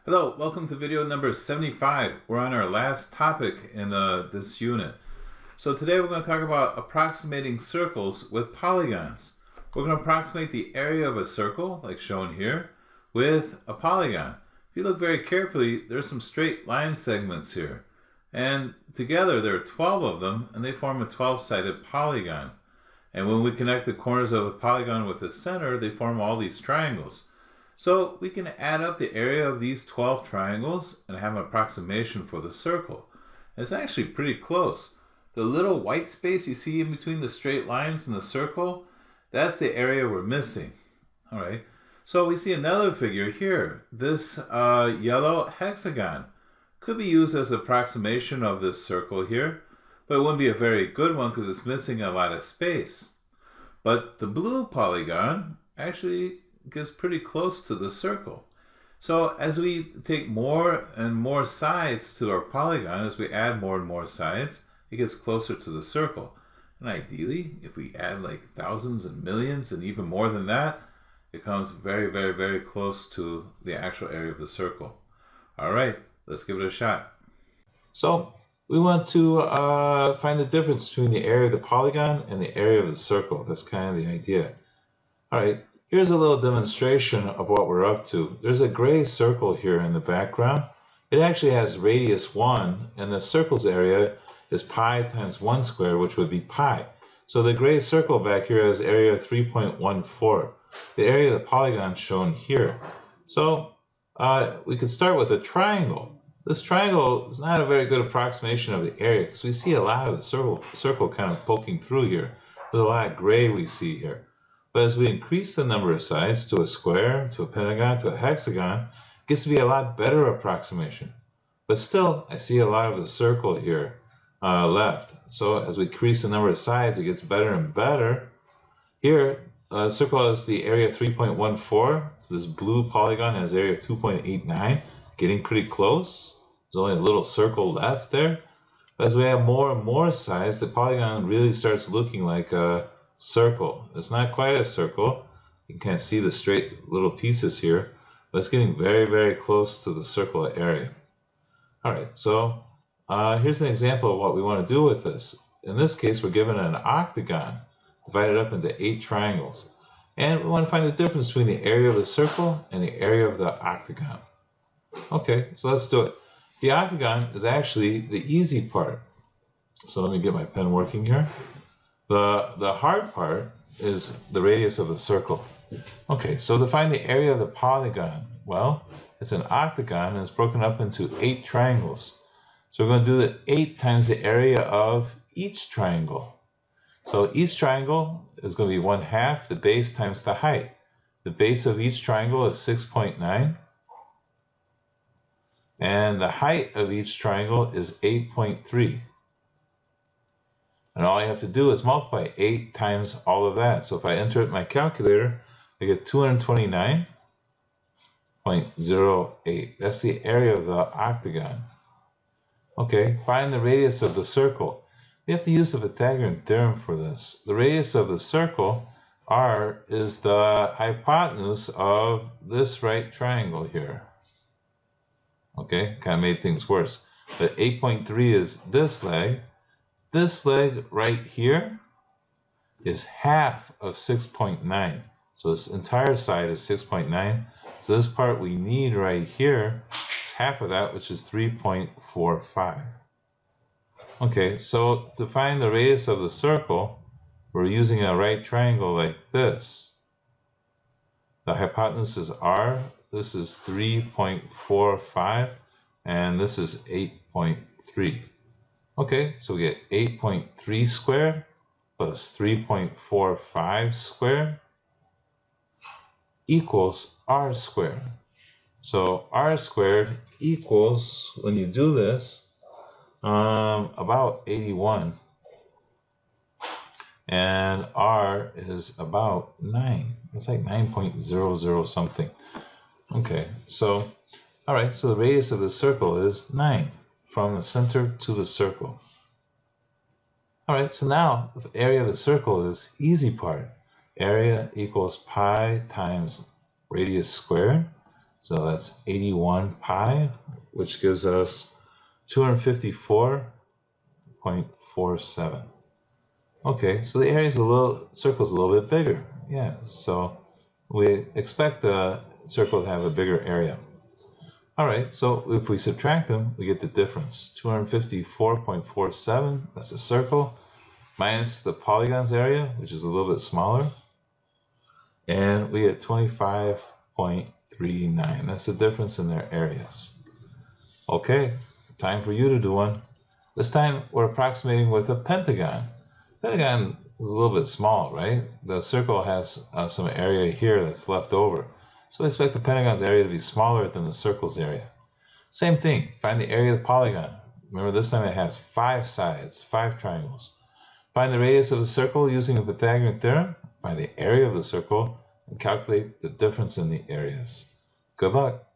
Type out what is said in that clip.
Hello, welcome to video number 75. We're on our last topic in this unit. So today we're going to talk about approximating circles with polygons. We're going to approximate the area of a circle, like shown here, with a polygon. If you look very carefully, there's some straight line segments here. And together there are 12 of them, and they form a 12-sided polygon. And when we connect the corners of a polygon with the center, they form all these triangles. So we can add up the area of these 12 triangles and have an approximation for the circle. It's actually pretty close. The little white space you see in between the straight lines and the circle, that's the area we're missing. All right. So we see another figure here. This yellow hexagon could be used as an approximation of this circle here, but it wouldn't be a very good one because it's missing a lot of space. But the blue polygon actually gets pretty close to the circle. So as we take more and more sides to our polygon, as we add more and more sides, it gets closer to the circle. And ideally, if we add like thousands and millions and even more than that, it comes very, very, very close to the actual area of the circle. All right, let's give it a shot. So we want to find the difference between the area of the polygon and the area of the circle. That's kind of the idea. All right. Here's a little demonstration of what we're up to. There's a gray circle here in the background. It actually has radius 1, and the circle's area is pi times 1 squared, which would be pi. So the gray circle back here has area 3.14. The area of the polygon is shown here. So we could start with a triangle. This triangle is not a very good approximation of the area because we see a lot of the circle kind of poking through here. There's a lot of gray we see here. But as we increase the number of sides to a square, to a pentagon, to a hexagon, it gets to be a lot better approximation. But still, I see a lot of the circle here left. So as we increase the number of sides, it gets better and better. Here, the circle has the area 3.14. This blue polygon has area 2.89, getting pretty close. There's only a little circle left there. But as we have more and more sides, the polygon really starts looking like a circle. It's not quite a circle. You can see the straight little pieces here, but it's getting very, very close to the circle area. All right, so here's an example of what we want to do with this. In this case, we're given an octagon divided up into 8 triangles. And we want to find the difference between the area of the circle and the area of the octagon. Okay, so let's do it. The octagon is actually the easy part. So let me get my pen working here. The hard part is the radius of the circle. Okay, so to find the area of the polygon, well, it's an octagon and it's broken up into 8 triangles. So we're going to do the 8 times the area of each triangle. So each triangle is going to be 1/2 the base times the height. The base of each triangle is 6.9. And the height of each triangle is 8.3. And all I have to do is multiply 8 times all of that. So if I enter it in my calculator, I get 229.08. That's the area of the octagon. Okay, find the radius of the circle. We have to use the Pythagorean theorem for this. The radius of the circle, r, is the hypotenuse of this right triangle here. Okay, kind of made things worse. But 8.3 is this leg. This leg right here is half of 6.9. So this entire side is 6.9. So this part we need right here is half of that, which is 3.45. Okay, so to find the radius of the circle, we're using a right triangle like this. The hypotenuse is r. This is 3.45, and this is 8.3. Okay, so we get 8.3 squared plus 3.45 squared equals r squared. So r squared equals, when you do this, about 81. And r is about 9. It's like 9.00 something. Okay, so, all right, so the radius of the circle is 9. From the center to the circle. All right, so now the area of the circle is easy part. Area equals pi times radius squared. So that's 81 pi, which gives us 254.47. Okay, so the area's circle's a little bit bigger. Yeah, so we expect the circle to have a bigger area. All right, so if we subtract them, we get the difference. 254.47, that's the circle, minus the polygon's area, which is a little bit smaller. And we get 25.39. That's the difference in their areas. Okay, time for you to do one. This time we're approximating with a pentagon. Pentagon is a little bit small, right? The circle has some area here that's left over. So we expect the pentagon's area to be smaller than the circle's area. Same thing, find the area of the polygon. Remember, this time it has 5 sides, 5 triangles. Find the radius of the circle using the Pythagorean theorem. Find the area of the circle and calculate the difference in the areas. Good luck.